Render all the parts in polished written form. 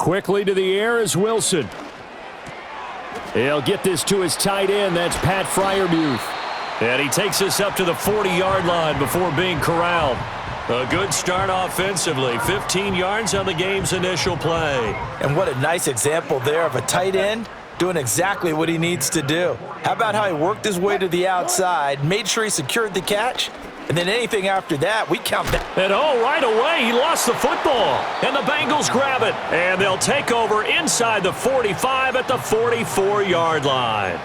Quickly to the air is Wilson. He'll get this to his tight end. That's Pat Freiermuth. And he takes us up to the 40-yard line before being corralled. A good start offensively. 15 yards on the game's initial play. And what a nice example there of a tight end doing exactly what he needs to do. How about how he worked his way to the outside, made sure he secured the catch, and then anything after that, we count that. And right away, he lost the football. And the Bengals grab it. And they'll take over inside the 45 at the 44-yard line.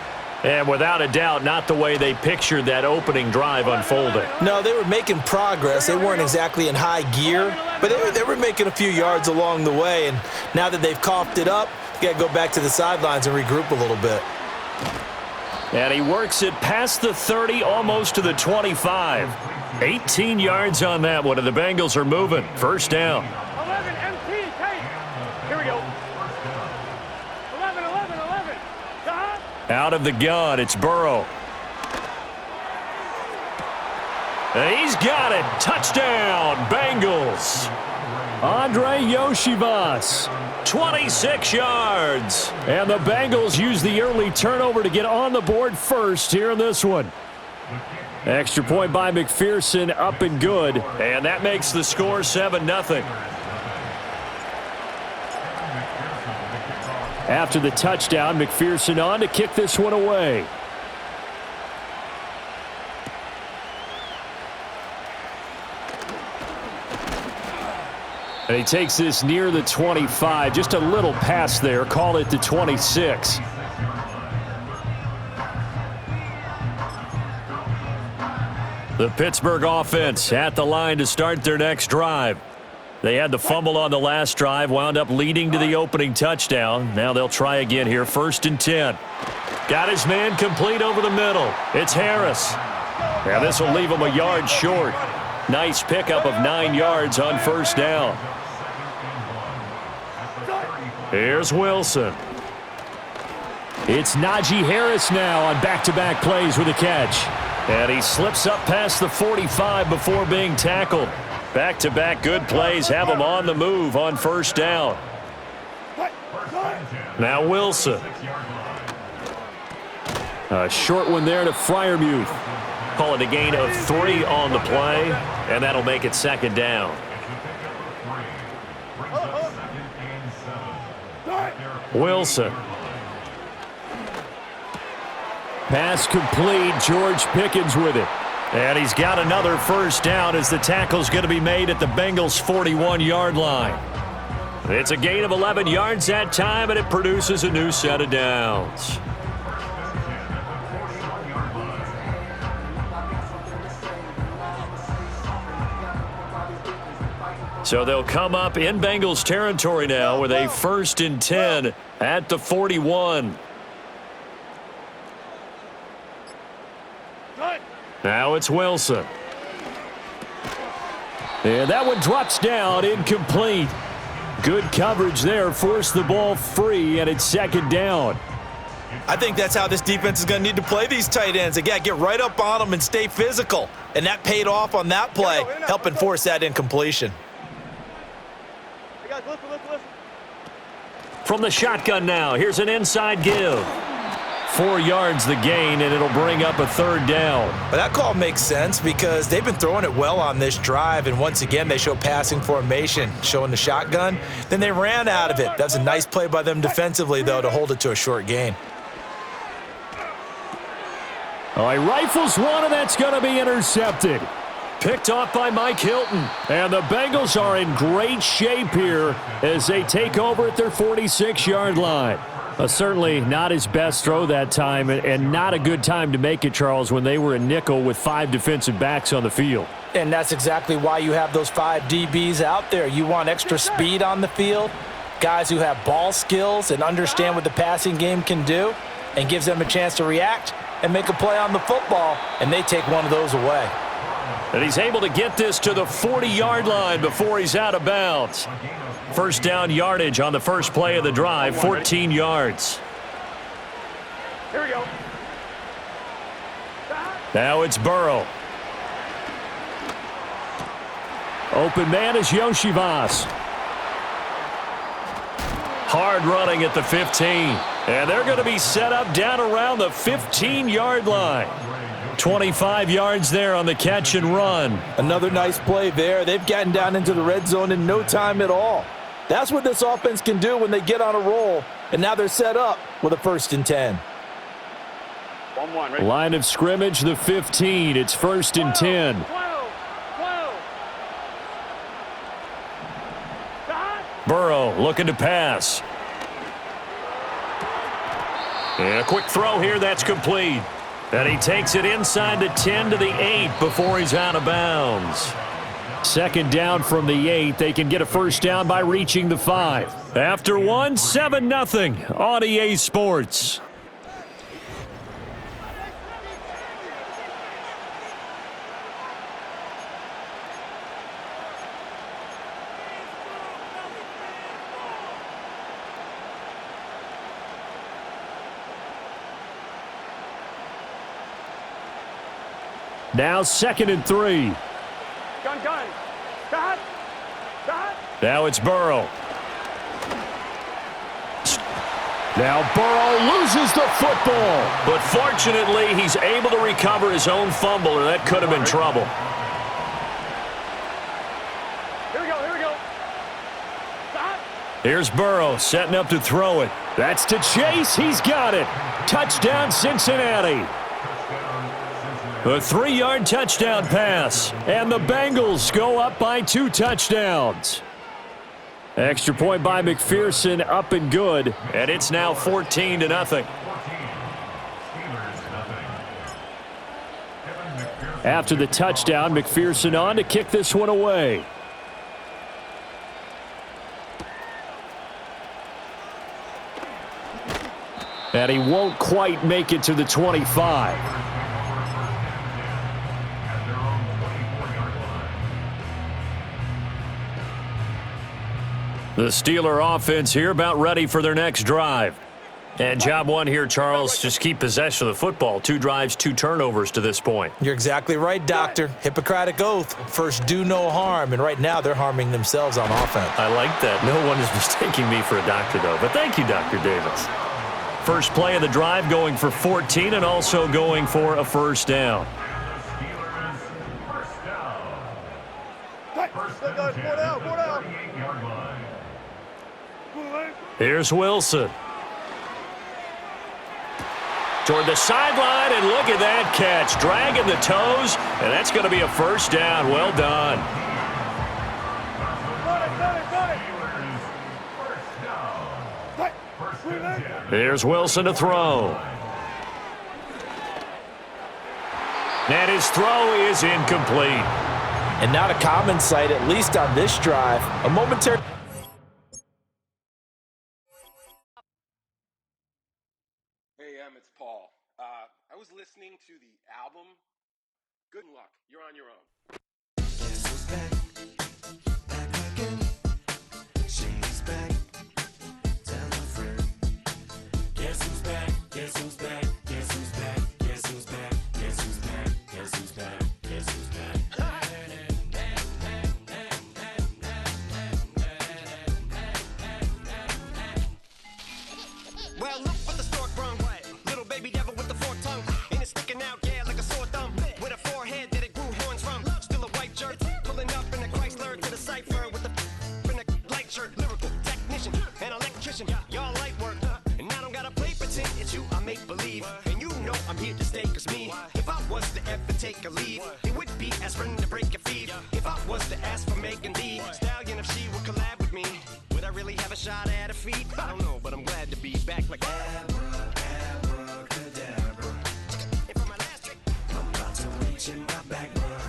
And without a doubt, not the way they pictured that opening drive unfolding. No, they were making progress. They weren't exactly in high gear, but they were making a few yards along the way. And now that they've coughed it up, you got to go back to the sidelines and regroup a little bit. And he works it past the 30, almost to the 25. 18 yards on that one, and the Bengals are moving. First down. 11, MT, take. Here we go. 11, 11, 11. Out of the gun, it's Burrow. And he's got it. Touchdown, Bengals. Andre Yoshivas, 26 yards. And the Bengals use the early turnover to get on the board first here in this one. Extra point by McPherson, up and good. And that makes the score 7-0. After the touchdown, McPherson on to kick this one away. And he takes this near the 25. Just a little pass there. Call it the 26. The Pittsburgh offense at the line to start their next drive. They had the fumble on the last drive, wound up leading to the opening touchdown. Now they'll try again here, 1st and 10. Got his man complete over the middle. It's Harris. Now this will leave him a yard short. Nice pickup of 9 yards on first down. Here's Wilson. It's Najee Harris now on back-to-back plays with a catch. And he slips up past the 45 before being tackled. Back-to-back good plays have him on the move on first down. Now Wilson. A short one there to Freiermuth. Call it a gain of 3 on the play, and that'll make it 2nd down. Wilson. Pass complete. George Pickens with it. And he's got another first down as the tackle's going to be made at the Bengals' 41-yard line. It's a gain of 11 yards that time, and it produces a new set of downs. So they'll come up in Bengals territory now with a 1st and 10 at the 41. Now it's Wilson. And that one drops down, incomplete. Good coverage there, forced the ball free, and it's 2nd down. I think that's how this defense is going to need to play these tight ends. They got to get right up on them and stay physical. And that paid off on that play, helping force that incompletion. From the shotgun now, here's an inside give. 4 yards the gain, and it'll bring up a 3rd down. But that call makes sense because they've been throwing it well on this drive, and once again they show passing formation, showing the shotgun. Then they ran out of it. That's a nice play by them defensively, though, to hold it to a short gain. He rifles one, and that's going to be intercepted. Picked off by Mike Hilton. And the Bengals are in great shape here as they take over at their 46-yard line. Certainly not his best throw that time, and not a good time to make it, Charles, when they were in nickel with 5 defensive backs on the field. And that's exactly why you have those 5 DBs out there. You want extra speed on the field, guys who have ball skills and understand what the passing game can do, and gives them a chance to react and make a play on the football, and they take one of those away. And he's able to get this to the 40-yard line before he's out of bounds. First down yardage on the first play of the drive, 14 yards. Here we go. Now it's Burrow. Open man is Yoshivas. Hard running at the 15. And they're going to be set up down around the 15-yard line. 25 yards there on the catch and run. Another nice play there. They've gotten down into the red zone in no time at all. That's what this offense can do when they get on a roll. And now they're set up with a 1st and 10. 1-1, ready? Line of scrimmage, the 15. It's 1st and 10. 12. Burrow looking to pass. And a quick throw here, that's complete. And he takes it inside the 10 to the 8 before he's out of bounds. 2nd down from the 8. They can get a 1st down by reaching the 5. After 1, 7-0 on EA Sports. Now 2nd and 3. Gun. Stop. Now it's Burrow. Now Burrow loses the football. But fortunately, he's able to recover his own fumble, or that could have been trouble. Here we go. Stop. Here's Burrow setting up to throw it. That's to Chase. He's got it. Touchdown, Cincinnati. A 3-yard touchdown pass, and the Bengals go up by 2 touchdowns. Extra point by McPherson, up and good, and it's now 14-0. After the touchdown, McPherson on to kick this one away. And he won't quite make it to the 25. The Steeler offense here about ready for their next drive. And job one here, Charles, just keep possession of the football. 2 drives, 2 turnovers to this point. You're exactly right, Doctor. Hippocratic oath. First, do no harm. And right now, they're harming themselves on offense. I like that. No one is mistaking me for a doctor, though. But thank you, Dr. Davis. First play of the drive going for 14 and also going for a 1st down. Here's Wilson. Toward the sideline, and look at that catch. Dragging the toes, and that's going to be a 1st down. Well done. Here's Wilson to throw. And his throw is incomplete. And not a common sight, at least on this drive. A momentary... It's Paul. I was listening to the album. Good luck. You're on your own. Guess who's back? Back again. She's back. Tell a friend. Guess who's back? Guess who's back? Guess who's back? Guess who's back? Guess who's back? Guess who's back? Guess who's back? Well, look what the stork brung. Little baby devil with the forked tongue. And it's sticking out, yeah, like a sore thumb. With a forehead that it grew horns from. Still a white shirt. Pulling up in a Chrysler to the cipher with a in a light shirt. Lyrical technician and electrician. Y'all light work. And I don't gotta play pretend. It's you I make believe. And you know I'm here to stay, cause me. If I was to ever take a leave, it would be aspirin to break your feet. If I was to ask for Megan Thee Stallion, if she would collab with me, would I really have a shot at her feet? I don't know, but I'm glad to be back like Abracadabra. And for my last trick, I'm about to reach in my back, bruh.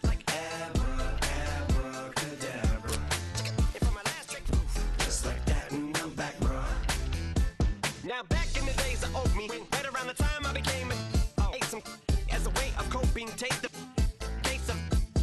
like Abracadabra. and for my last trick, Just like that, and I'm back, bruh. now back in the days of old me, right around the time I became ate some as a way of coping. Take the case of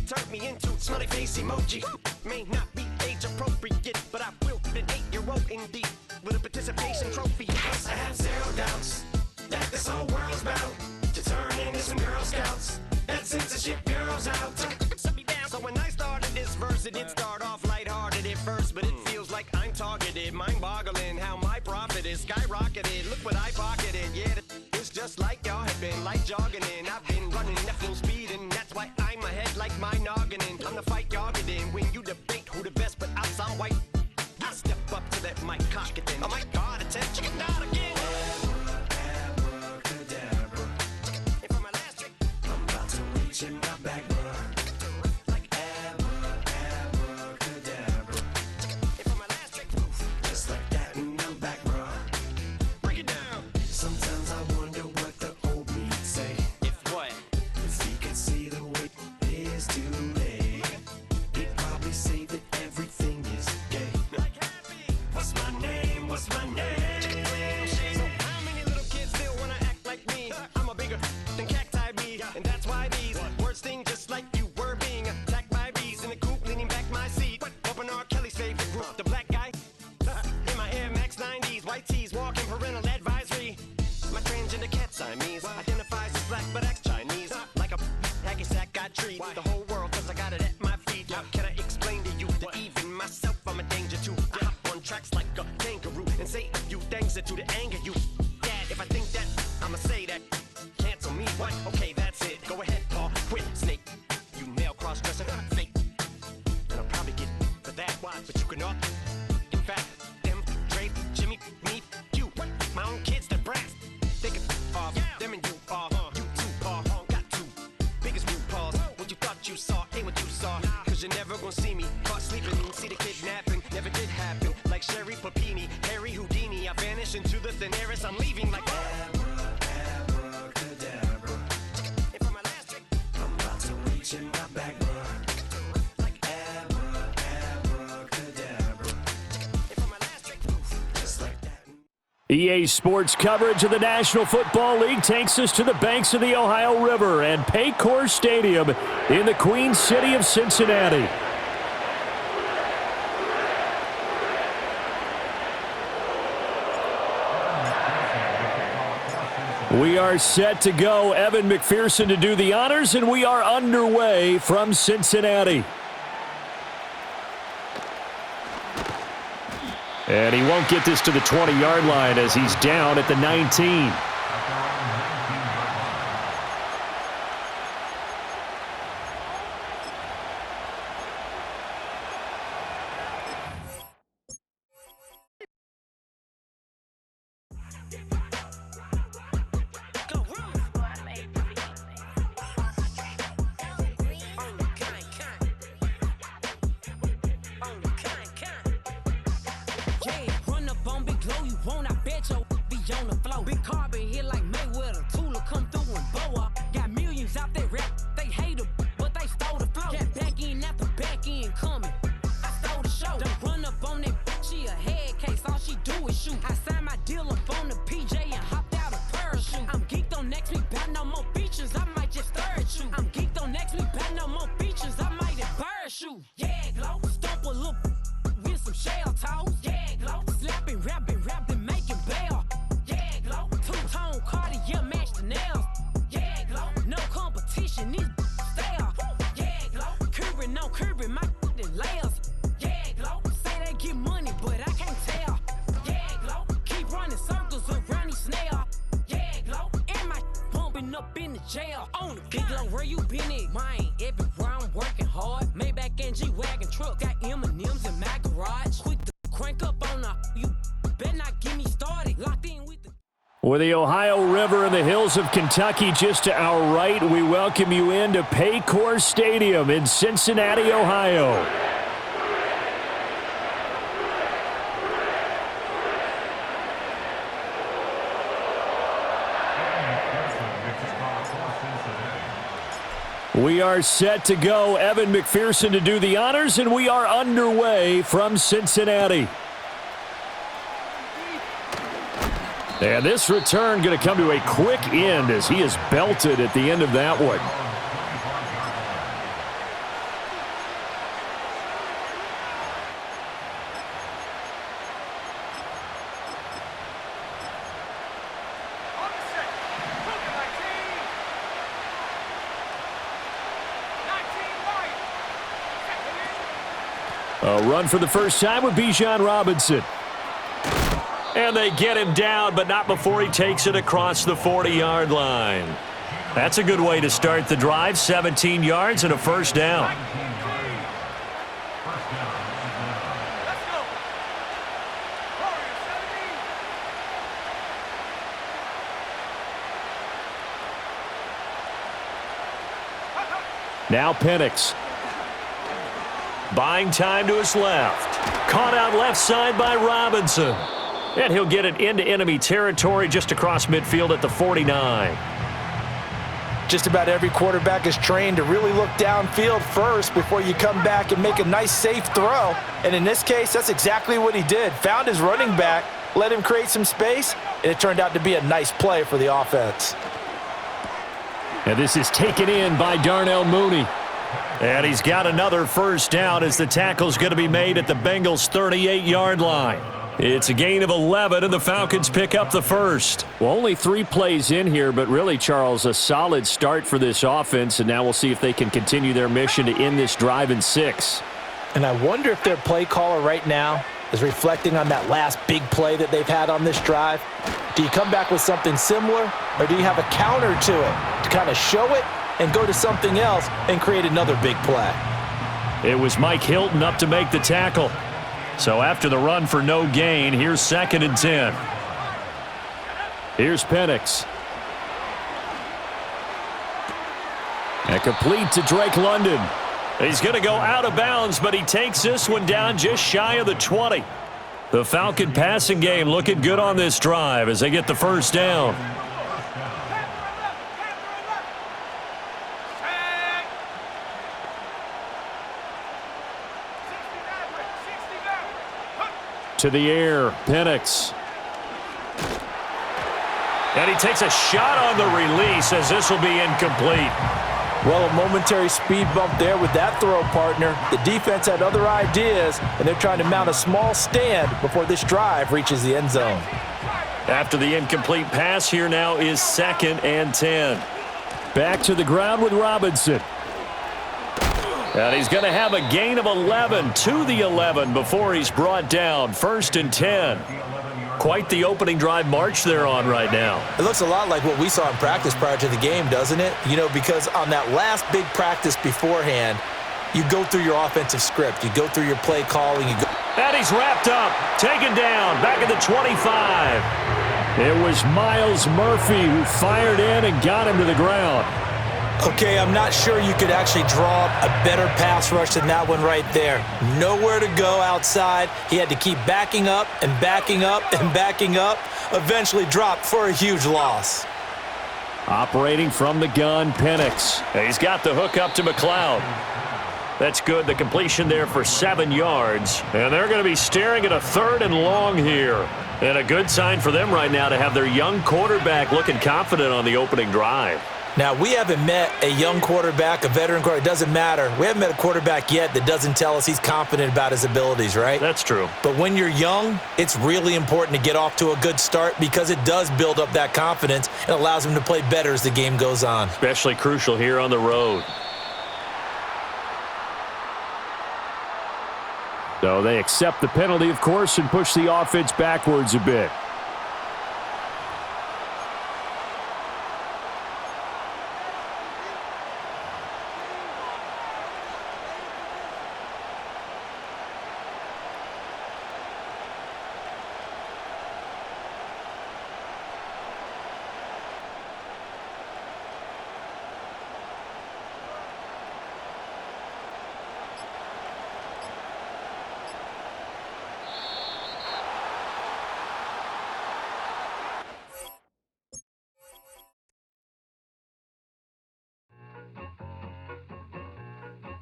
turned me into smiley face emoji. May not be age appropriate, but I will be an 8-year-old indeed with a participation trophy. Cause I have zero doubts that this whole world's about to turn into some Girl Scouts. That censorship girls out. Shut me down. So when I started this verse, it did start off lighthearted at first, but it feels like I'm targeted, mind-boggling how my profit is skyrocketed. Look what I pocketed, yeah, it's just like y'all have been, like jogging in. I've been running at full speed, and that's why I'm ahead like my noggin. I'm the fight y'all get in when you debate who the best, but I'm some white. I step up to that mic, cock it then. Oh my God, attention, chicken out again. Abracadabra. And for my last trick, I'm about to reach in my bag, bruh. like Abracadabra. and for my last trick, Just like that, and I'm back, bruh. break it down. Sometimes I wonder what the old me say. If what? If he could see the way it is today, he'd probably say that everything is gay. Like happy. What's my name? What's my name? So how many little kids still wanna act like me? I'm a bigger than cacti bee, and that's why these words sting just like you were being attacked by bees in the coop, leaning back my seat. Open R. Kelly's favorite group, the black guy. In my Air Max 90s, white tees, walking parental advisory. My transgender cat Siamese identifies as black but acts Chinese. Like a hacky sack, I treat the whole world 'cause I got it at my feet. How can I explain to you that even myself I'm a danger to? I hop on tracks like a kangaroo and say a few things that to anger you. Dad, if I think that, I'ma say that. Cancel me, what? Okay, that's it. Go ahead, Paul. Quit, snake. You male cross-dresser, fake. And I'll probably get for that, but you cannot. In fact, them, Dre, Jimmy, me, you, my own kids, the brats. They could off, them and you off. You too, Paul, got two biggest root paws. What you thought you saw ain't what you saw. 'Cause you're never gonna see me caught sleeping. See the kidnapping, never did happen. Like Sherry Papini, Harry Houdini. I vanish into the thin air as I'm leaving like Abracadabra. And for my last trick, I'm about to reach in my bag, bruh. like Abracadabra. and for my last trick, Just like that. EA Sports coverage of the National Football League takes us to the banks of the Ohio River and Paycor Stadium in the Queen City of Cincinnati. We are set to go. Evan McPherson to do the honors, and we are underway from Cincinnati. And he won't get this to the 20-yard line as he's down at the 19. go run. On the kind. On the kind. Yeah, run up on Big Glow, you won't, I bet your be on the floor. Big carbon here like Mayweather, Tula come through and boa. Got millions out there rap, they hate her, but they stole the flow. Got back in after back in coming, I stole the show. Don't run up on that bitch, she a head case, all she do is shoot. I signed my deal up on the PJ and hopped out a parachute. I'm geeked on next week, about no more features, I might just stir at you. I'm geeked on next week, about no more features, I might embarrass you. Yeah, Glow, stomp a little with some shell toes. Yeah, Glow, slapping, rapping, making bail. Yeah, Glow, two-tone Cartier match the nails. Yeah, Glow, no competition, these stale. Yeah, Glow, curbing my layers. Yeah, Glow, say they get money, but I can't tell. Yeah, Glow, keep running circles around these snail. Yeah, Glow, and my bumping up in the jail. On the Big Glow, where you been at? Mine, everywhere I'm working hard. Maybach and G-Wagon truck, got M&M's in my garage. Quick to crank up on the, you better not get me started. Locked in with the With the Ohio River and the hills of Kentucky just to our right, we welcome you into Paycor Stadium in Cincinnati, Ohio. We are set to go. Evan McPherson to do the honors, and we are underway from Cincinnati. And this return going to come to a quick end as he is belted at the end of that one. On the set. Look at 19. 19 right. Second in. A run for the first time with Bijan Robinson. And they get him down, but not before he takes it across the 40-yard line. That's a good way to start the drive. 17 yards and a first down. Now Penix. Buying time to his left. Caught out left side by Robinson. And he'll get it into enemy territory just across midfield at the 49. Just about every quarterback is trained to really look downfield first before you come back and make a nice, safe throw. And in this case, that's exactly what he did. Found his running back, let him create some space, and it turned out to be a nice play for the offense. And this is taken in by Darnell Mooney. And he's got another first down as the tackle's going to be made at the Bengals' 38-yard line. It's a gain of 11, and the Falcons pick up the first. Well, only 3 plays in here, but really, Charles, a solid start for this offense, and now we'll see if they can continue their mission to end this drive in 6. And I wonder if their play caller right now is reflecting on that last big play that they've had on this drive. Do you come back with something similar, or do you have a counter to it to kind of show it and go to something else and create another big play? It was Mike Hilton up to make the tackle. So after the run for no gain, here's 2nd and 10. Here's Penix. And complete to Drake London. He's going to go out of bounds, but he takes this one down just shy of the 20. The Falcon passing game looking good on this drive as they get the first down. To the air, Penix. And he takes a shot on the release as this will be incomplete. Well, a momentary speed bump there with that throw, partner. The defense had other ideas, and they're trying to mount a small stand before this drive reaches the end zone. After the incomplete pass, here now is 2nd and 10. Back to the ground with Robinson. And he's going to have a gain of 11 to the 11 before he's brought down. 1st and 10. Quite the opening drive march they're on right now. It looks a lot like what we saw in practice prior to the game, doesn't it? You know, because on that last big practice beforehand, you go through your offensive script. You go through your play calling. And he's wrapped up, taken down, back at the 25. It was Myles Murphy who fired in and got him to the ground. Okay, I'm not sure you could actually draw a better pass rush than that one right there. Nowhere to go outside. He had to keep backing up and backing up and backing up. Eventually dropped for a huge loss. Operating from the gun, Penix. He's got the hook up to McLeod. That's good. The completion there for 7 yards. And they're going to be staring at a 3rd and long here. And a good sign for them right now to have their young quarterback looking confident on the opening drive. Now, we haven't met a young quarterback, a veteran quarterback. It doesn't matter. We haven't met a quarterback yet that doesn't tell us he's confident about his abilities, right? That's true. But when you're young, it's really important to get off to a good start because it does build up that confidence and allows him to play better as the game goes on. Especially crucial here on the road. So they accept the penalty, of course, and push the offense backwards a bit.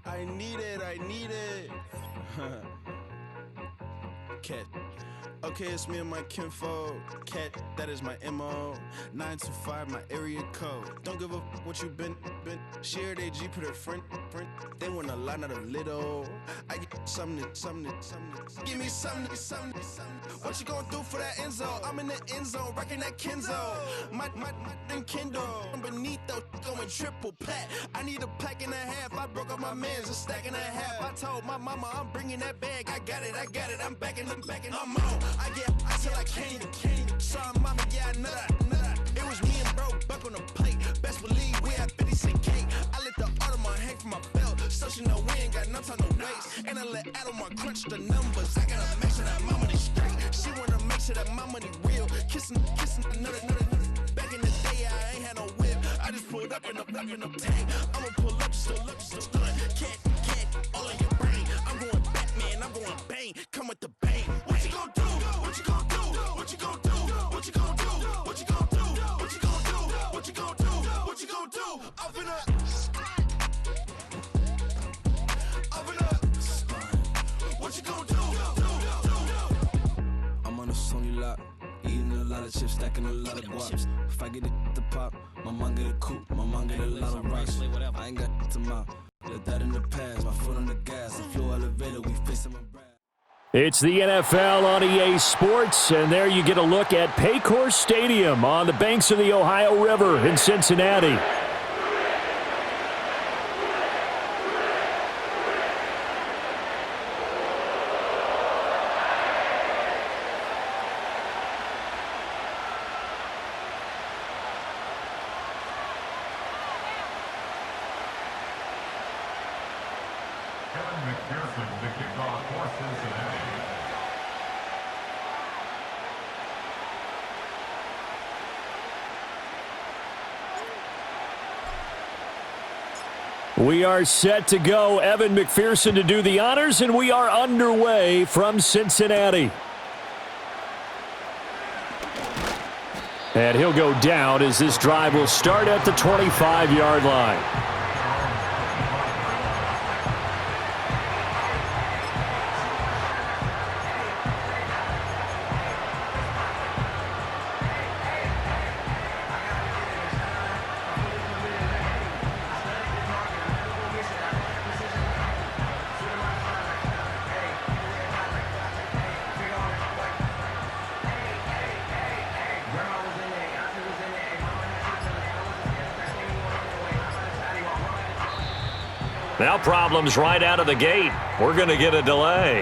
I need it. Okay, it's me and my kinfolk. Cat, that is my MO. 925, my area code. Don't give a what you been. Share they G, put her friend. They want a lot, not a little. I get something. Give me something. What you gonna do for that end zone? I'm in the end zone, rocking that Kenzo. My Kindle. I'm beneath though, going triple plat. I need a pack and a half. I broke up my mans, a stack and a half. I told my mama I'm bringing that bag. I got it. I'm backing. I'm on. I till I can't. Sorry, mama, yeah, I know that. It was me and bro, buck on the plate. Best believe we had 50 cent cake. I let the Audemars hang from my belt. So she know we ain't got no time to waste. And I let Audemars crunch the numbers. I gotta make sure that my money straight. She wanna make sure that my money real. Kissing another. Back in the day, I ain't had no whip. I just pulled up in the tank. I'ma pull up just to stun. Cat, all in your brain. I'm going Batman, I'm going bang. Come with the bang. What you gon' do? What you gon' do? What you gon' do? What you gon' do? What you gon' do? What you gon' do? What you gon' do? What you gon' do? Up in up. What you gon' do? I'm on a Sony lot, eating a lot of chips, stacking a lot of guap. If I get it to pop, my mom get a coupe, my mom get a lot of rice. I ain't got to mouth, let that in the past. My foot on the gas, the floor elevator, we facing my brand. It's the NFL on EA Sports, and there you get a look at Paycor Stadium on the banks of the Ohio River in Cincinnati. We are set to go. Evan McPherson to do the honors, and we are underway from Cincinnati. And he'll go down as this drive will start at the 25-yard line. Now problems right out of the gate. We're going to get a delay.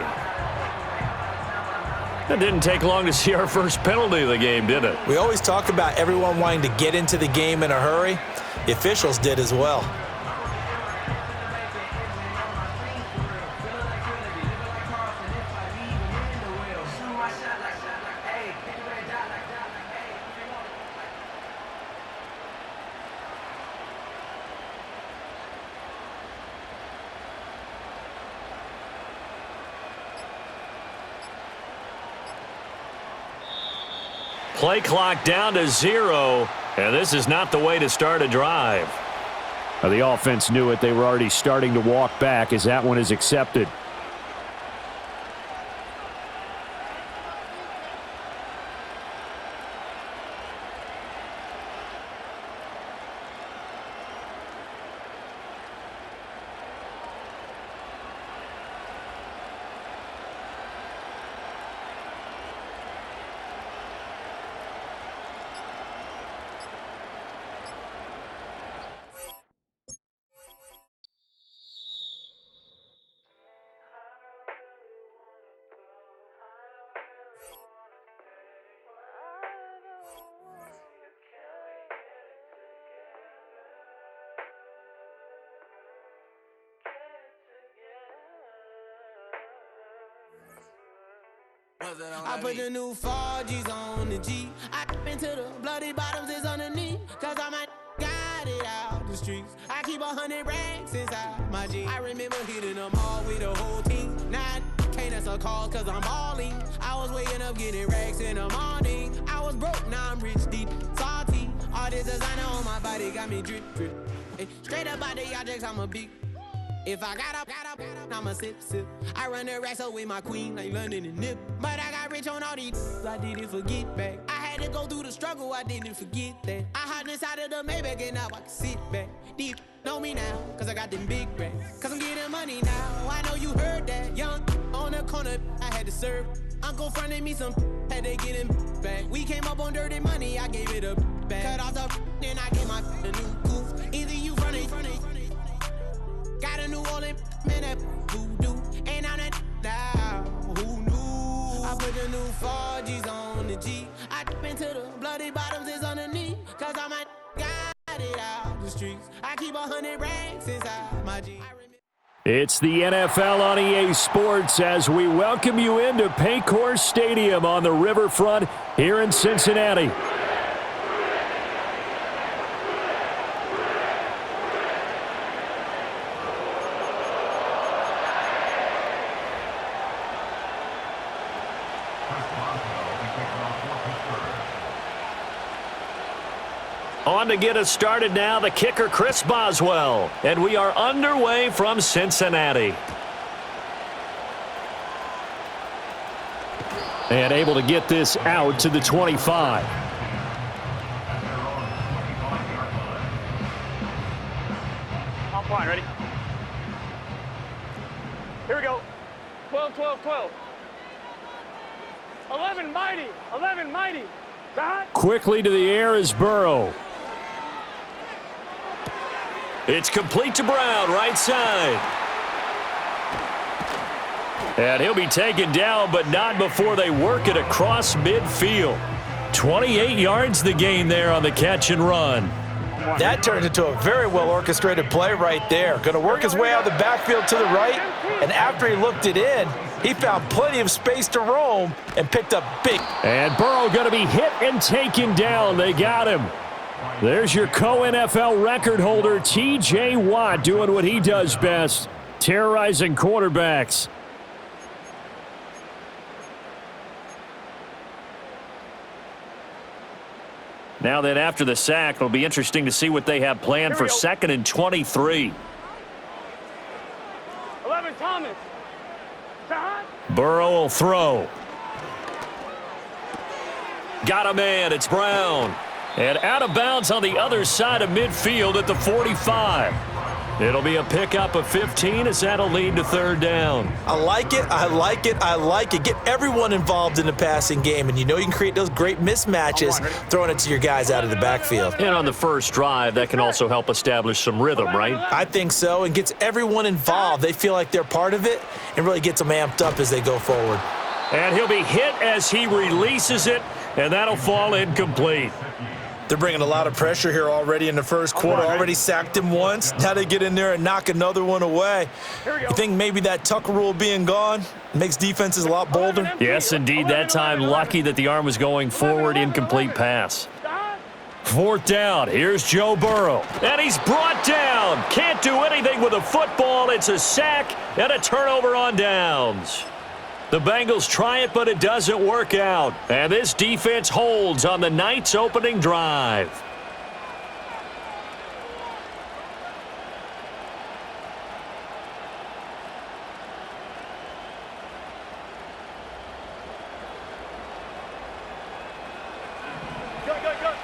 It didn't take long to see our first penalty of the game, did it? We always talk about everyone wanting to get into the game in a hurry. The officials did as well. Play clock down to 0, and this is not the way to start a drive. The offense knew it. They were already starting to walk back as that one is accepted. I put the new 4Gs on the G. I into the bloody bottoms is underneath. Cause I might got it out the streets. I keep 100 racks inside my jeans. I remember hitting them all with the whole team. Now I can't answer calls cause I'm balling. I was waking up getting racks in the morning. I was broke, now I'm rich, deep, salty. All this designer on my body got me drip. Hey, straight up out the objects, I'm a big. If I got up, I'ma sip. I run the racks up with my queen like London and Nip. But I got rich switch on all these, I didn't forget back. I had to go through the struggle, I didn't forget that. I hopped inside of the Maybach and now I can sit back. These know me now, cause I got them big racks. Cause I'm getting money now, I know you heard that. Young on the corner, I had to serve. Uncle fronted me some, had to get him back. We came up on dirty money, I gave it a back. Cut off the then I gave my a new coupe. Either you front it, got a New Orleans, man, that voodoo. And I'm that now, who knew? I put the new 4Gs on the G. I dip into the bloody bottoms is underneath. Cause I might got it out the streets. I keep 100 racks inside my G. It's the NFL on EA Sports as we welcome you into Paycor Stadium on the riverfront here in Cincinnati. On to get us started now, the kicker, Chris Boswell. And we are underway from Cincinnati. And able to get this out to the 25. On point, ready? Here we go. 12, 12, 12. 11 mighty, 11 mighty. God. Quickly to the air is Burrow. It's complete to Brown, right side. And he'll be taken down, but not before they work it across midfield. 28 yards the gain there on the catch and run. That turned into a very well-orchestrated play right there. Going to work his way out of the backfield to the right, and after he looked it in, he found plenty of space to roam and picked up big. And Burrow going to be hit and taken down. They got him. There's your co-NFL record holder, T.J. Watt, doing what he does best, terrorizing quarterbacks. Now then, after the sack, it'll be interesting to see what they have planned for 2nd and 23. 11 Thomas. Burrow will throw. Got a man. It's Brown. And out of bounds on the other side of midfield at the 45. It'll be a pickup of 15 as that'll lead to 3rd down. I like it, I like it, I like it. Get everyone involved in the passing game, and you know you can create those great mismatches throwing it to your guys out of the backfield. And on the first drive, that can also help establish some rhythm, right? I think so, and gets everyone involved. They feel like they're part of it and really gets them amped up as they go forward. And he'll be hit as he releases it, and that'll fall incomplete. They're bringing a lot of pressure here already in the first quarter. Already sacked him once. Now they get in there and knock another one away. You think maybe that Tucker rule being gone makes defenses a lot bolder? Yes, indeed. That time lucky that the arm was going forward. Incomplete pass. 4th down. Here's Joe Burrow. And he's brought down. Can't do anything with a football. It's a sack and a turnover on downs. The Bengals try it, but it doesn't work out. And this defense holds on the night's opening drive. Go, go, go.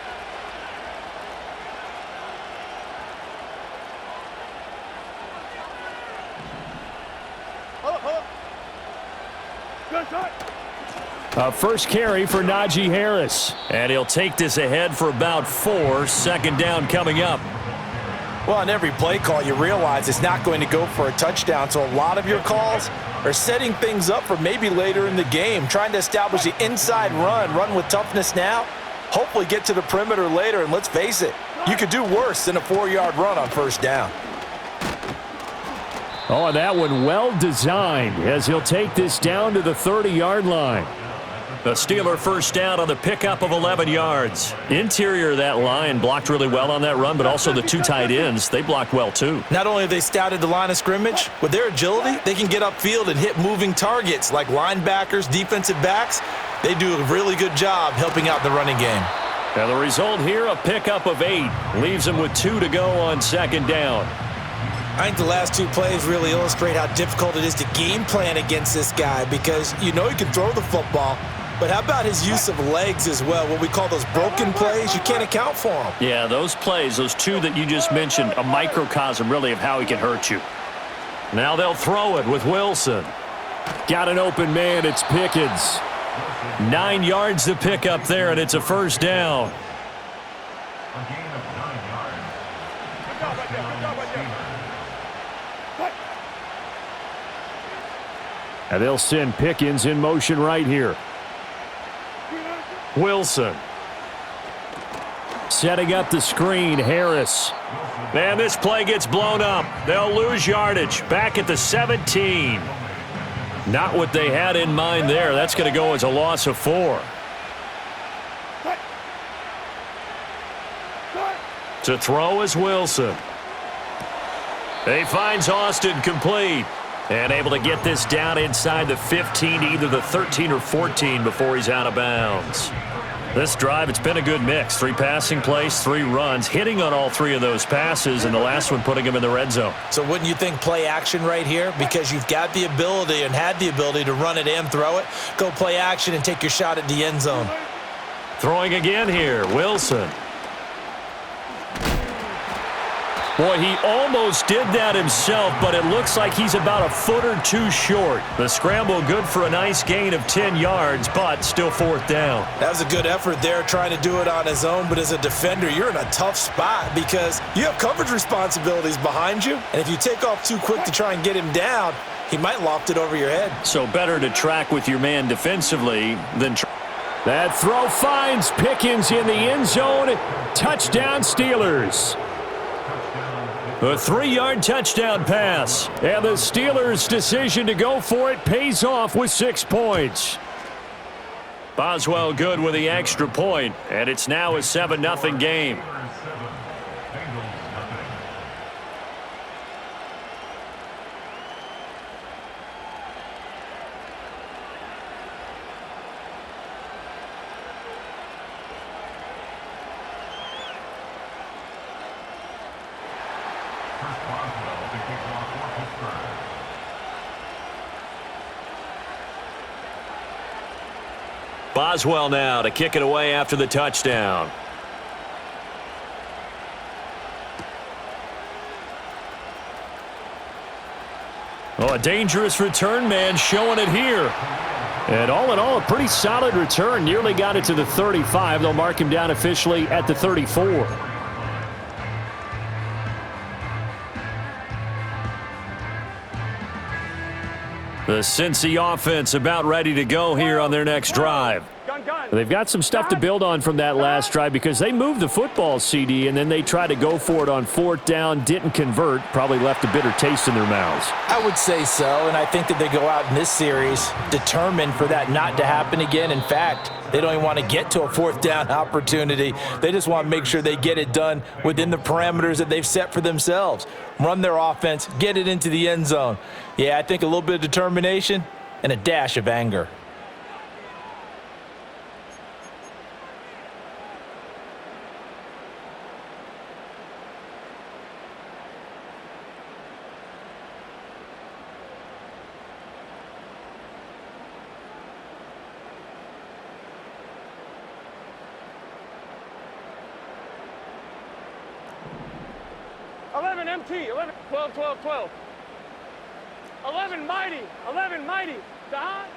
Hold up, hold up. A first carry for Najee Harris. And he'll take this ahead for about 4. 2nd down coming up. Well, on every play call, you realize it's not going to go for a touchdown. So a lot of your calls are setting things up for maybe later in the game, trying to establish the inside run with toughness now, hopefully get to the perimeter later. And let's face it, you could do worse than a 4-yard run on 1st down. Oh, and that one well designed as he'll take this down to the 30-yard line. The Steeler first down on the pickup of 11 yards. Interior of that line blocked really well on that run, but also the 2 tight ends, they blocked well too. Not only have they scouted the line of scrimmage, with their agility, they can get upfield and hit moving targets like linebackers, defensive backs. They do a really good job helping out the running game. And the result here, a pickup of 8. Leaves them with 2 to go on 2nd down. I think the last 2 plays really illustrate how difficult it is to game plan against this guy because you know he can throw the football, But how about his use of legs as well, what we call those broken plays? You can't account for them. Yeah, those plays, those two that you just mentioned, a microcosm really of how he can hurt you. Now they'll throw it with Wilson. Got an open man, it's Pickens. 9 yards to pick up there, and it's a first down. And they'll send Pickens in motion right here. Wilson. Setting up the screen, Harris. Man, this play gets blown up. They'll lose yardage. Back at the 17. Not what they had in mind there. That's going to go as a loss of 4. To throw is Wilson. He finds Austin complete. And able to get this down inside the 15, either the 13 or 14 before he's out of bounds. This drive, it's been a good mix. 3 passing plays, 3 runs, hitting on all 3 of those passes, and the last one putting him in the red zone. So wouldn't you think play action right here? Because you've got the ability and had the ability to run it and throw it. Go play action and take your shot at the end zone. Throwing again here, Wilson. Boy, he almost did that himself, but it looks like he's about a foot or 2 short. The scramble good for a nice gain of 10 yards, but still 4th down. That was a good effort there trying to do it on his own, but as a defender, you're in a tough spot because you have coverage responsibilities behind you, and if you take off too quick to try and get him down, he might loft it over your head. So better to track with your man defensively than that throw finds Pickens in the end zone. Touchdown Steelers. A 3-yard touchdown pass. And the Steelers' decision to go for it pays off with 6 points. Boswell good with the extra point, and it's now a 7-0 game. Boswell now to kick it away after the touchdown. Oh, a dangerous return man showing it here. And all in all, a pretty solid return. Nearly got it to the 35. They'll mark him down officially at the 34. The Cincy offense about ready to go here on their next drive. They've got some stuff to build on from that last drive because they moved the football, CD, and then they tried to go for it on 4th down, didn't convert, probably left a bitter taste in their mouths. I would say so, and I think that they go out in this series determined for that not to happen again. In fact, they don't even want to get to a 4th down opportunity. They just want to make sure they get it done within the parameters that they've set for themselves. Run their offense, get it into the end zone. Yeah, I think a little bit of determination and a dash of anger. MT, 11, 12, 12, 12. 11 mighty, 11 mighty.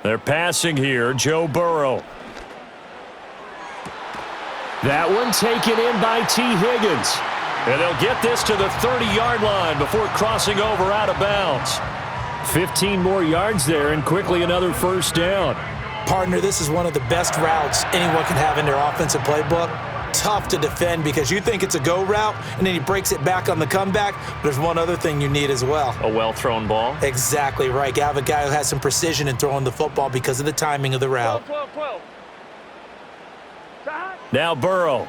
They're passing here, Joe Burrow. That one taken in by T. Higgins. And they'll get this to the 30-yard line before crossing over out of bounds. 15 more yards there and quickly another first down. Partner, this is one of the best routes anyone can have in their offensive playbook. Tough to defend because you think it's a go route, and then he breaks it back on the comeback. But there's one other thing you need as well. A well-thrown ball? Exactly right. You have a guy who has some precision in throwing the football because of the timing of the route. 12, 12, 12. Now Burrow.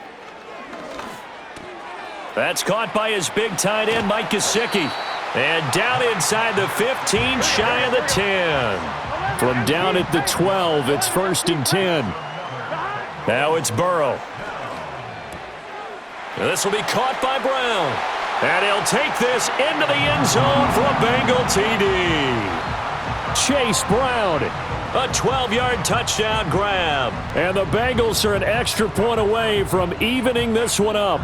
That's caught by his big tight end, Mike Gesicki. And down inside the 15, shy of the 10. From down at the 12, it's 1st and 10. Now it's Burrow. This will be caught by Brown. And he'll take this into the end zone for a Bengal TD. Chase Brown. A 12-yard touchdown grab. And the Bengals are an extra point away from evening this one up.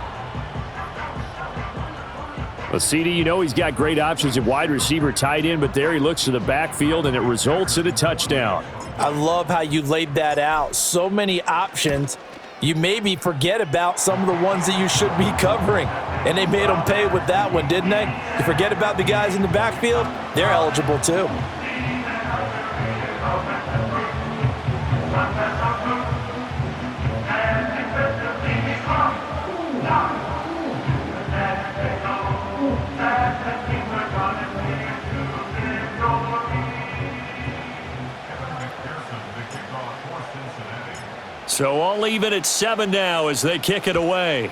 Well, CD, you know he's got great options at wide receiver, tight end, but there he looks to the backfield, and it results in a touchdown. I love how you laid that out. So many options. You maybe forget about some of the ones that you should be covering. And they made them pay with that one, didn't they? You forget about the guys in the backfield, they're eligible too. So all even at 7 now as they kick it away.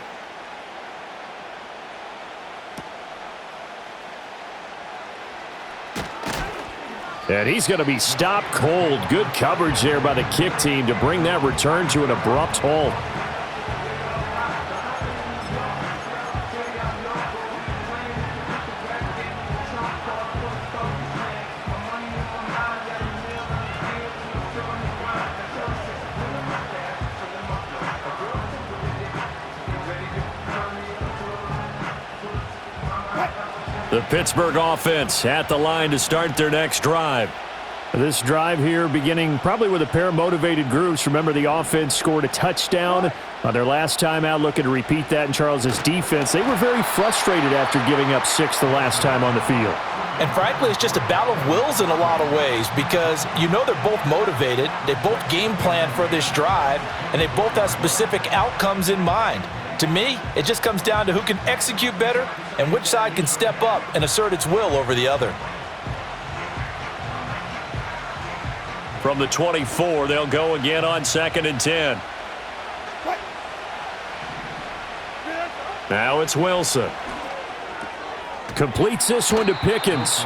And he's going to be stopped cold. Good coverage there by the kick team to bring that return to an abrupt halt. The Pittsburgh offense at the line to start their next drive. This drive here beginning probably with a pair of motivated groups. Remember, the offense scored a touchdown on their last time out, looking to repeat that in Charles's defense. They were very frustrated after giving up 6 the last time on the field. And frankly, it's just a battle of wills in a lot of ways because you know they're both motivated, they both game plan for this drive, and they both have specific outcomes in mind. To me, it just comes down to who can execute better and which side can step up and assert its will over the other. From the 24, they'll go again on 2nd and 10. Now it's Wilson. Completes this one to Pickens.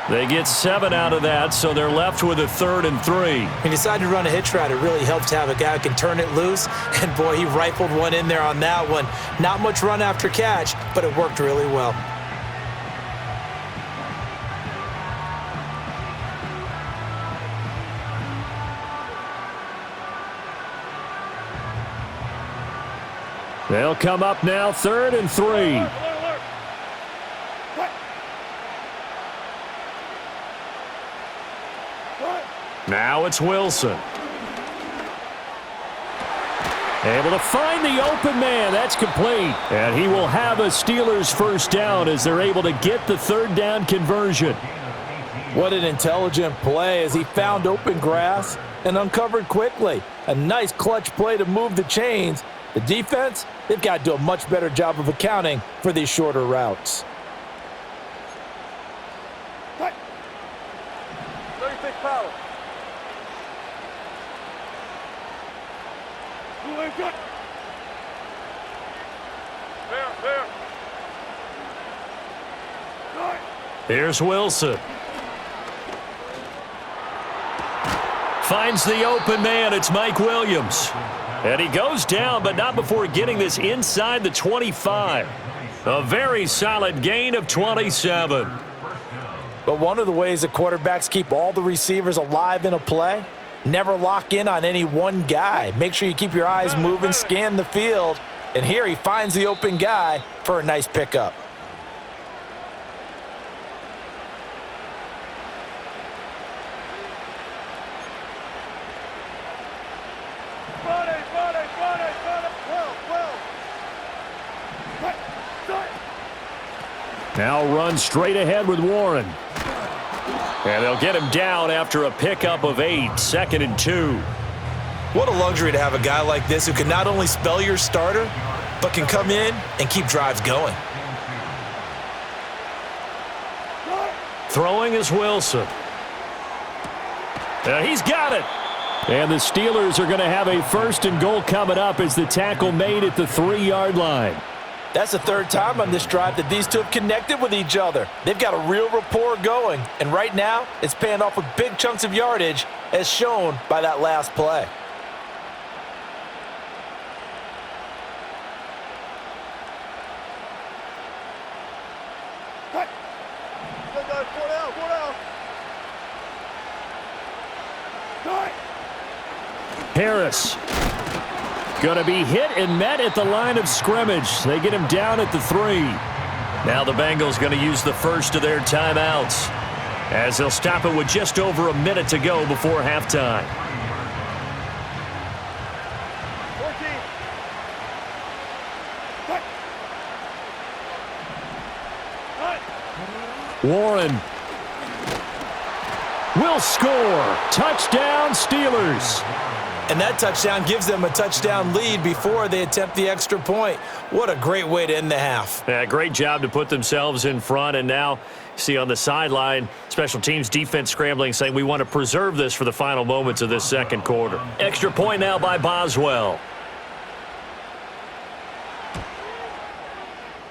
They get 7 out of that, so they're left with a 3rd and 3. He decided to run a hitch route. It really helps to have a guy who can turn it loose. And, boy, he rifled one in there on that one. Not much run after catch, but it worked really well. They'll come up now, 3rd and 3. Now it's Wilson. Able to find the open man. That's complete. And he will have a Steelers first down as they're able to get the 3rd down conversion. What an intelligent play as he found open grass and uncovered quickly. A nice clutch play to move the chains. The defense, they've got to do a much better job of accounting for these shorter routes. 36 power. There. Here's Wilson. Finds the open man. It's Mike Williams. And he goes down, but not before getting this inside the 25. A very solid gain of 27. But one of the ways that quarterbacks keep all the receivers alive in a play, never lock in on any one guy. Make sure you keep your eyes moving, scan the field. And here he finds the open guy for a nice pickup. Now run straight ahead with Warren. And they'll get him down after a pickup of 8, 2nd and 2. What a luxury to have a guy like this who can not only spell your starter, but can come in and keep drives going. Throwing is Wilson. He's got it. And the Steelers are going to have a 1st and goal coming up as the tackle made at the 3-yard line. That's the 3rd time on this drive that these two have connected with each other. They've got a real rapport going, and right now it's paying off with big chunks of yardage as shown by that last play. Harris. Going to be hit and met at the line of scrimmage. They get him down at the 3. Now the Bengals going to use the first of their timeouts, as they'll stop it with just over a minute to go before halftime. 14. Warren will score. Touchdown, Steelers. And that touchdown gives them a touchdown lead before they attempt the extra point. What a great way to end the half. Yeah, great job to put themselves in front. And now, see on the sideline, special teams defense scrambling, saying we want to preserve this for the final moments of this second quarter. Extra point now by Boswell.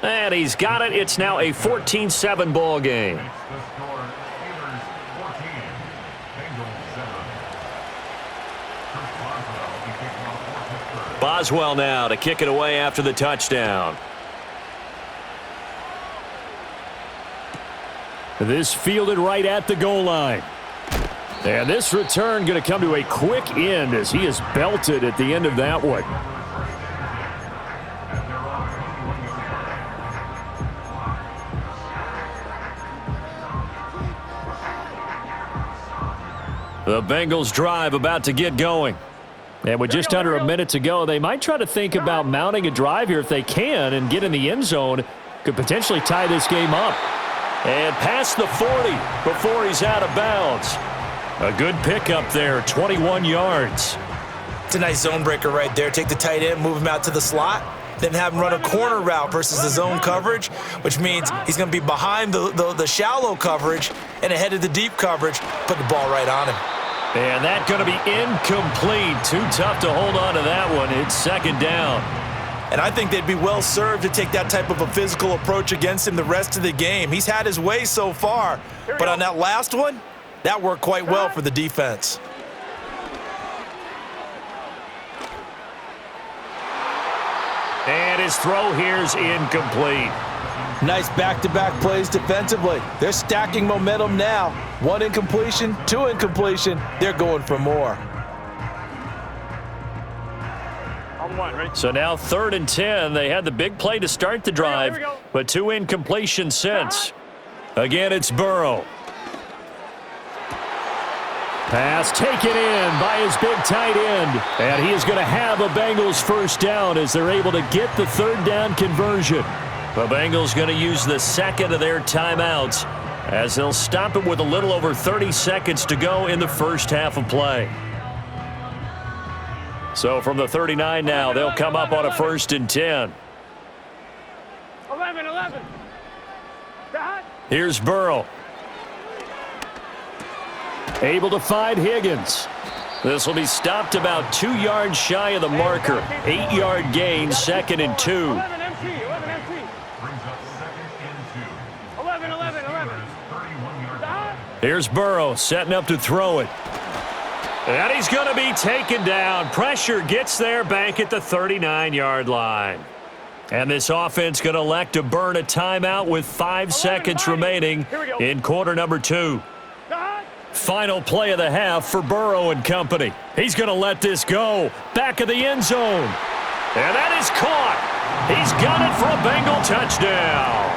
And he's got it. It's now a 14-7 ball game. Boswell now to kick it away after the touchdown. This fielded right at the goal line. And this return going to come to a quick end as he is belted at the end of that one. The Bengals drive about to get going. And with just under a minute to go, they might try to think about mounting a drive here if they can and get in the end zone. Could potentially tie this game up. And past the 40 before he's out of bounds. A good pickup there, 21 yards. It's a nice zone breaker right there. Take the tight end, move him out to the slot, then have him run a corner route versus the zone coverage, which means he's going to be behind the shallow coverage and ahead of the deep coverage. Put the ball right on him. And that's going to be incomplete. Too tough to hold on to that one. It's second down. And I think they'd be well served to take that type of a physical approach against him the rest of the game. He's had his way so far, but on that last one, that worked quite well for the defense. And his throw here is incomplete. Nice back-to-back plays defensively. They're stacking momentum now. 1 incompletion, 2 incompletion. They're going for more. So now 3rd and 10. They had the big play to start the drive, but 2 incompletions since. Again, it's Burrow. Pass taken in by his big tight end. And he is going to have a Bengals first down as they're able to get the 3rd down conversion. The Bengals going to use the second of their timeouts as they'll stop it with a little over 30 seconds to go in the first half of play. So from the 39 now, they'll come up on a 1st and 10. 11. Here's Burrow. Able to find Higgins. This will be stopped about 2 yards shy of the marker. 8-yard gain, 2nd and 2. 11 MT. 11. Here's Burrow setting up to throw it. And he's going to be taken down. Pressure gets there back at the 39-yard line. And this offense going to elect to burn a timeout with 5 seconds remaining in quarter number 2. Final play of the half for Burrow and company. He's going to let this go. Back of the end zone. And that is caught. He's got it for a Bengal touchdown.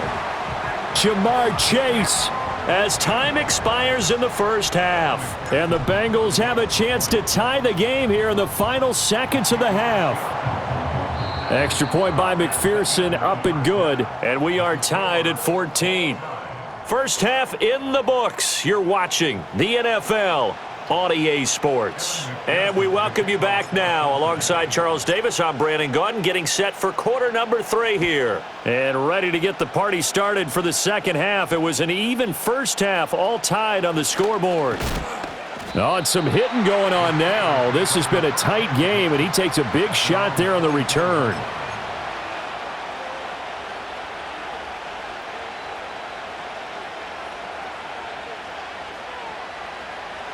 Jamar Chase as time expires in the first half. And the Bengals have a chance to tie the game here in the final seconds of the half. Extra point by McPherson, up and good. And we are tied at 14. First half in the books. You're watching the NFL on EA Sports. And we welcome you back now. Alongside Charles Davis, I'm Brandon Gaudin, getting set for quarter number 3 here. And ready to get the party started for the second half. It was an even first half, all tied on the scoreboard. Oh, and some hitting going on now. This has been a tight game, and he takes a big shot there on the return.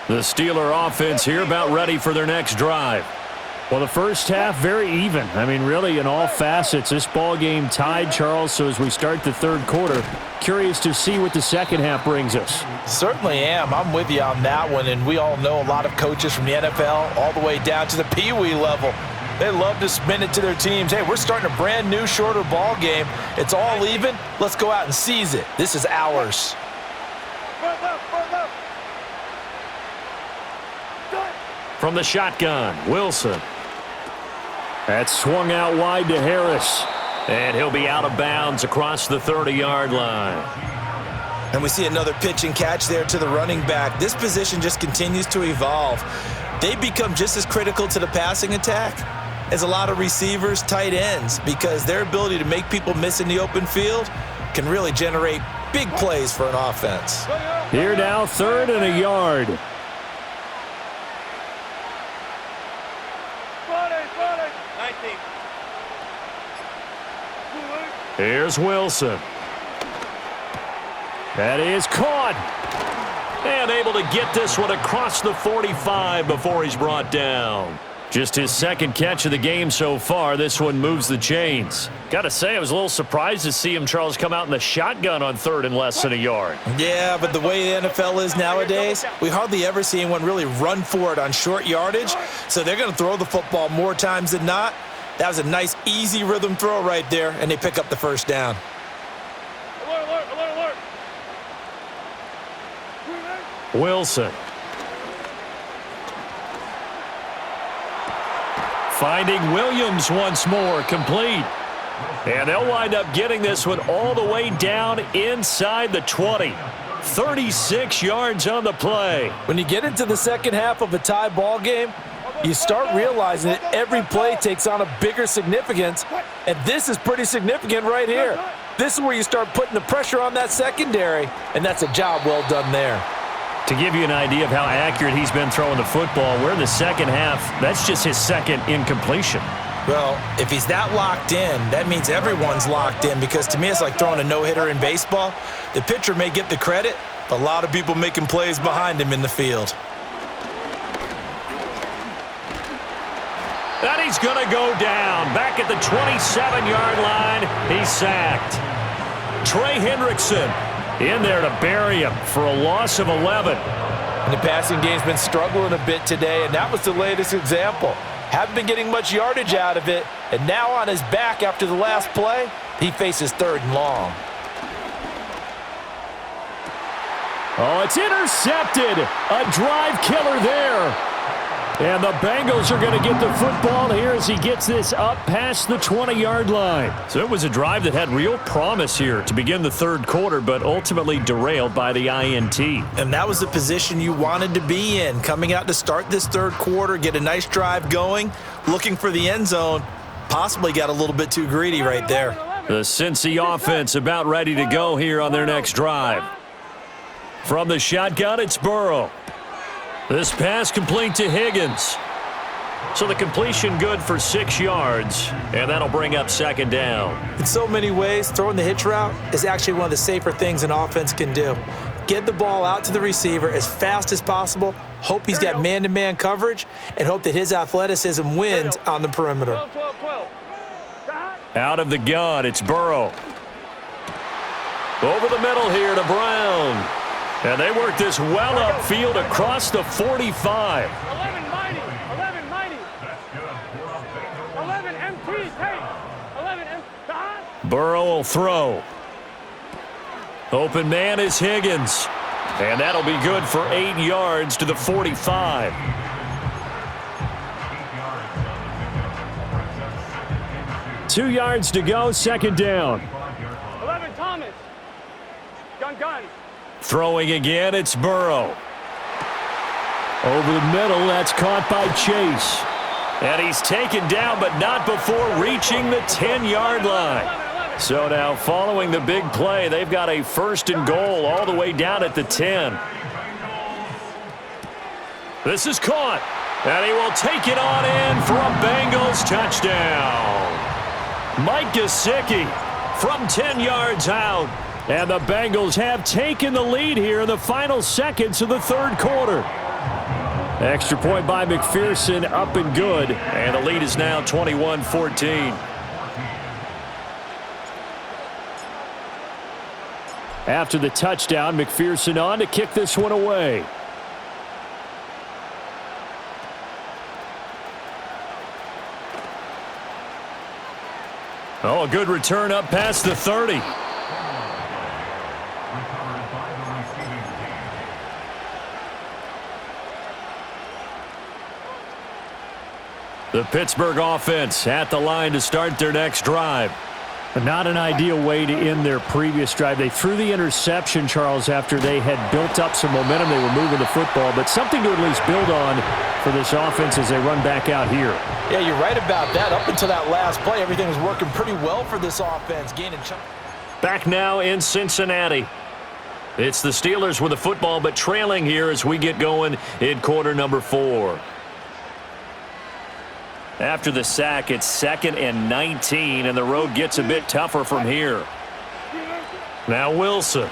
The Steeler offense here about ready for their next drive. Well, the first half, very even. I mean, really, in all facets, this ball game tied, Charles. So as we start the third quarter, curious to see what the second half brings us. Certainly am. I'm with you on that one, and we all know a lot of coaches from the NFL all the way down to the Pee-wee level. They love to spin it to their teams. Hey, we're starting a brand new, shorter ball game. It's all even. Let's go out and seize it. This is ours. From the shotgun, Wilson. That's swung out wide to Harris. And he'll be out of bounds across the 30-yard line. And we see another pitch and catch there to the running back. This position just continues to evolve. They become just as critical to the passing attack as a lot of receivers, tight ends, because their ability to make people miss in the open field can really generate big plays for an offense. Here now, 3rd and a yard. Here's Wilson. That is caught. And able to get this one across the 45 before he's brought down. Just his second catch of the game so far. This one moves the chains. Got to say, I was a little surprised to see him, Charles, come out in the shotgun on 3rd and less than a yard. Yeah, but the way the NFL is nowadays, we hardly ever see anyone really run for it on short yardage. So they're going to throw the football more times than not. That was a nice, easy rhythm throw right there, and they pick up the first down. Alert. Wilson. Finding Williams once more, complete. And they'll wind up getting this one all the way down inside the 20. 36 yards on the play. When you get into the second half of a tie ball game, you start realizing that every play takes on a bigger significance, and this is pretty significant right here. This is where you start putting the pressure on that secondary, and that's a job well done there. To give you an idea of how accurate he's been throwing the football, we're in the second half. That's just his second incompletion. Well, if he's that locked in, that means everyone's locked in, because to me it's like throwing a no-hitter in baseball. The pitcher may get the credit, but a lot of people making plays behind him in the field. And he's going to go down. Back at the 27-yard line, he's sacked. Trey Hendrickson in there to bury him for a loss of 11. And the passing game's been struggling a bit today, and that was the latest example. Haven't been getting much yardage out of it, and now on his back after the last play, he faces 3rd and long. Oh, it's intercepted. A drive killer there. And the Bengals are going to get the football here as he gets this up past the 20-yard line. So it was a drive that had real promise here to begin the third quarter, but ultimately derailed by the INT. And that was the position you wanted to be in, coming out to start this third quarter, get a nice drive going, looking for the end zone. Possibly got a little bit too greedy right there. The Cincy offense about ready to go here on their next drive. From the shotgun, it's Burrow. This pass complete to Higgins. So the completion good for 6 yards, and that'll bring up second down. In so many ways, throwing the hitch route is actually one of the safer things an offense can do. Get the ball out to the receiver as fast as possible, hope he's got man-to-man coverage, and hope that his athleticism wins on the perimeter. Out of the gun, it's Burrow. Over the middle here to Brown. And they work this well upfield across the 45. 11 mighty. 11 mighty. 11 MT. Hey. 11 MT. Burrow will throw. Open man is Higgins. And that'll be good for 8 yards to the 45. Two yards to go, second down. 11 Thomas. Gun. Throwing again, it's Burrow. Over the middle, that's caught by Chase. And he's taken down, but not before reaching the 10-yard line. So now, following the big play, they've got a 1st and goal all the way down at the 10. This is caught. And he will take it on in for a Bengals touchdown. Mike Gesicki from 10 yards out. And the Bengals have taken the lead here in the final seconds of the third quarter. Extra point by McPherson, up and good. And the lead is now 21-14. After the touchdown, McPherson on to kick this one away. Oh, a good return up past the 30. The Pittsburgh offense at the line to start their next drive. Not an ideal way to end their previous drive. They threw the interception, Charles, after they had built up some momentum. They were moving the football, but something to at least build on for this offense as they run back out here. Yeah, you're right about that. Up until that last play, everything was working pretty well for this offense. Back now in Cincinnati. It's the Steelers with the football, but trailing here as we get going in quarter number 4. After the sack, it's 2nd and 19, and the road gets a bit tougher from here. Now Wilson.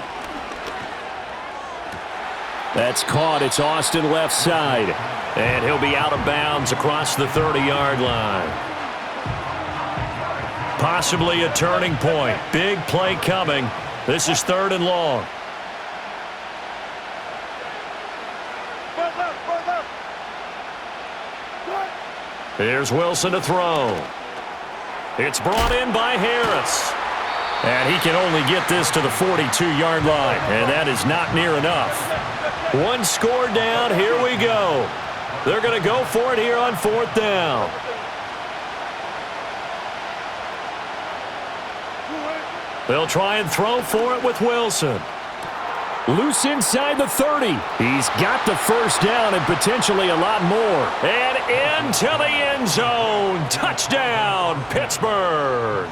That's caught. It's Austin left side. And he'll be out of bounds across the 30-yard line. Possibly a turning point. Big play coming. This is 3rd and long. Here's Wilson to throw. It's brought in by Harris. And he can only get this to the 42-yard line. And that is not near enough. One score down. Here we go. They're going to go for it here on 4th down. They'll try and throw for it with Wilson. Loose inside the 30. He's got the first down and potentially a lot more. And into the end zone. Touchdown, Pittsburgh.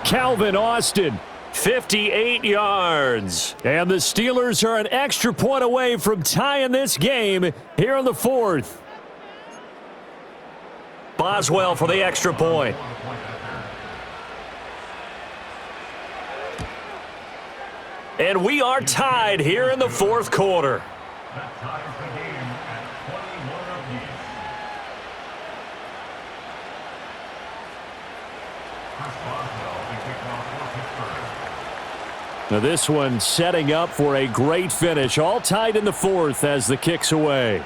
Calvin Austin, 58 yards. And the Steelers are an extra point away from tying this game here in the 4th. Boswell for the extra point. And we are tied here in the 4th quarter. Now this one setting up for a great finish. All tied in the 4th as the kick's away.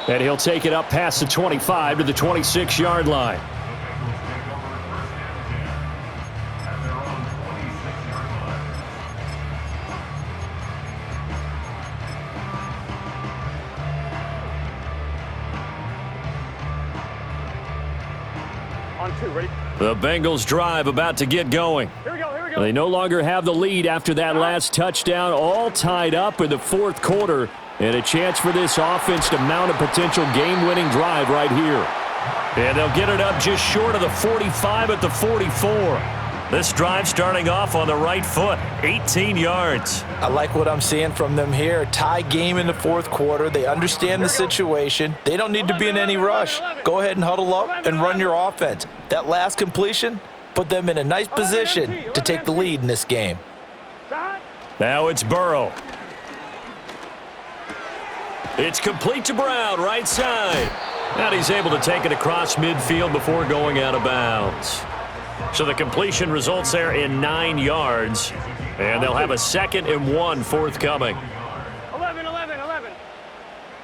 And he'll take it up past the 25 to the 26-yard line. The Bengals drive about to get going. Here we go. They no longer have the lead after that last touchdown, all tied up in the 4th quarter, and a chance for this offense to mount a potential game-winning drive right here. And they'll get it up just short of the 45 at the 44. This drive starting off on the right foot, 18 yards. I like what I'm seeing from them here. Tie game in the 4th quarter. They understand the situation. They don't need to be in any rush. Go ahead and huddle up and run your offense. That last completion put them in a nice position to take the lead in this game. Now it's Burrow. It's complete to Brown, right side. And he's able to take it across midfield before going out of bounds. So the completion results there in 9 yards. And they'll have a 2nd and 1 forthcoming. 11.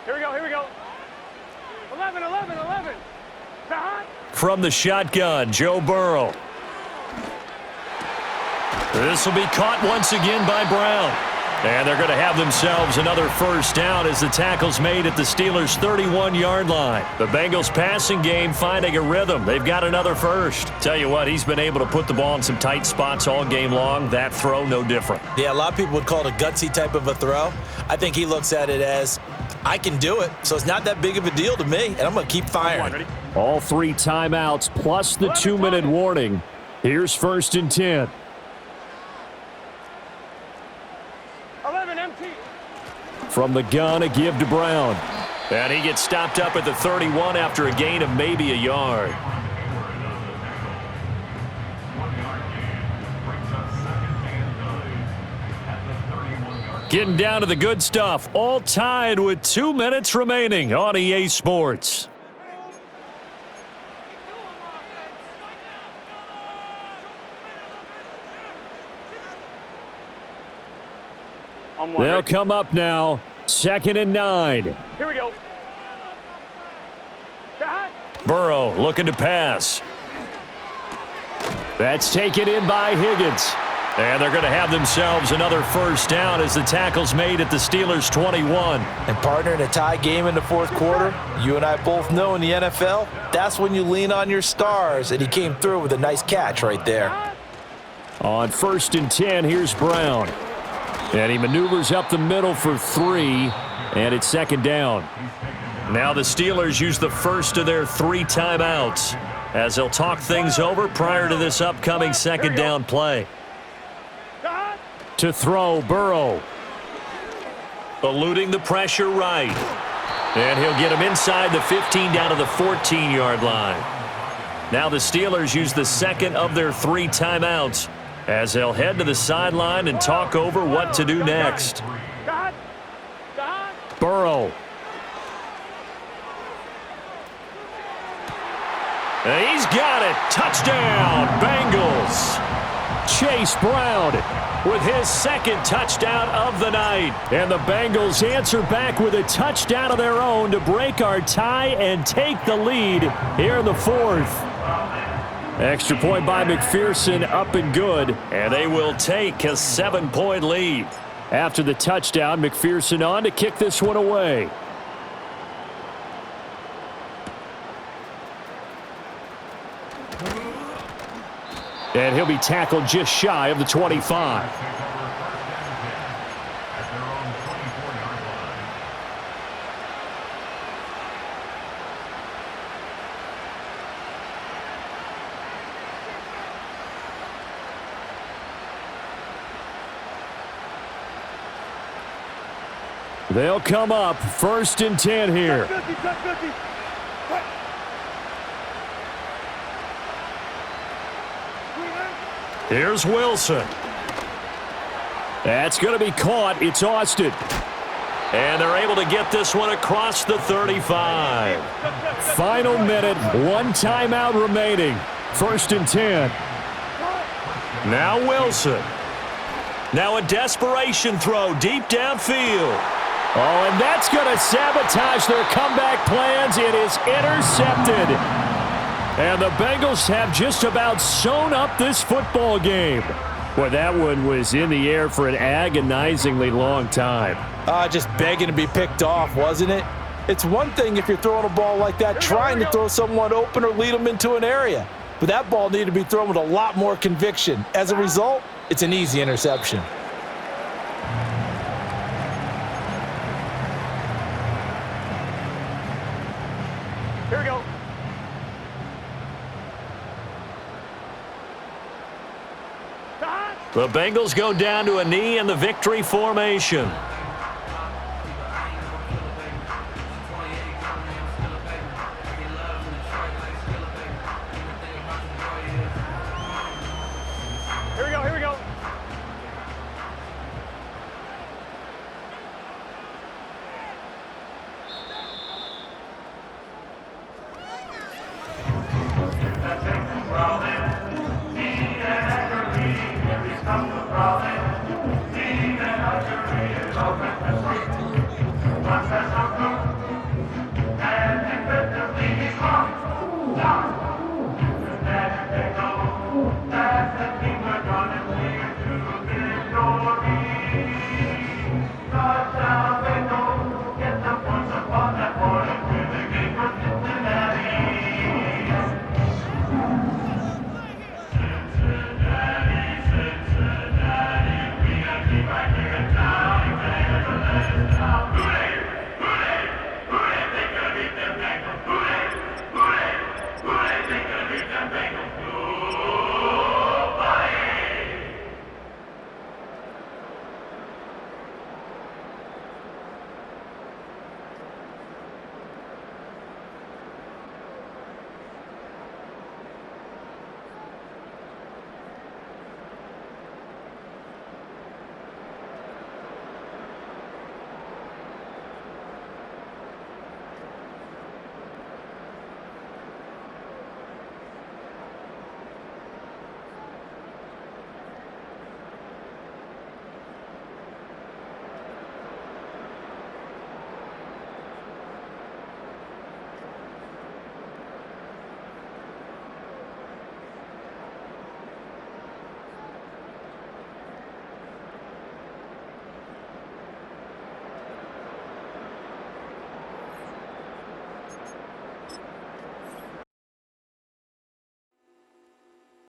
Here we go. 11. From the shotgun, Joe Burrow. This will be caught once again by Brown. And they're going to have themselves another first down as the tackle's made at the Steelers' 31-yard line. The Bengals passing game finding a rhythm. They've got another first. Tell you what, he's been able to put the ball in some tight spots all game long. That throw, no different. Yeah, a lot of people would call it a gutsy type of a throw. I think he looks at it as, I can do it, so it's not that big of a deal to me, and I'm going to keep firing. All 3 timeouts plus the 2-minute warning. Here's 1st and 10. 11 empty. From the gun, a give to Brown. And he gets stopped up at the 31 after a gain of maybe a yard. Getting down to the good stuff, all tied with 2 minutes remaining on EA Sports. They'll come up now, 2nd and 9. Here we go. Burrow looking to pass. That's taken in by Higgins. And they're going to have themselves another first down as the tackle's made at the Steelers' 21. And partner, in a tie game in the fourth quarter, you and I both know in the NFL, that's when you lean on your stars, and he came through with a nice catch right there. On 1st and 10, here's Brown. And he maneuvers up the middle for 3, and it's 2nd down. Now the Steelers use the first of their 3 timeouts as they'll talk things over prior to this upcoming 2nd down play. To throw, Burrow. Eluding the pressure right. And he'll get him inside the 15 down to the 14-yard line. Now the Steelers use the 2nd of their 3 timeouts as they'll head to the sideline and talk over what to do next. Burrow. And he's got it. Touchdown, Bengals. Chase Brown with his 2nd touchdown of the night. And the Bengals answer back with a touchdown of their own to break our tie and take the lead here in the 4th. Extra point by McPherson, up and good. And they will take a 7-point lead. After the touchdown, McPherson on to kick this one away. And he'll be tackled just shy of the 25. They'll come up 1st and 10 here. Here's Wilson. That's going to be caught. It's Austin. And they're able to get this one across the 35. Final minute, 1 timeout remaining. 1st and 10. Now Wilson. Now a desperation throw deep downfield. Oh, and that's going to sabotage their comeback plans. It is intercepted. And the Bengals have just about sewn up this football game. Well, that one was in the air for an agonizingly long time. Just begging to be picked off, wasn't it? It's one thing if you're throwing a ball like that, trying to throw someone open or lead them into an area. But that ball needed to be thrown with a lot more conviction. As a result, it's an easy interception. Here we go. The Bengals go down to a knee in the victory formation.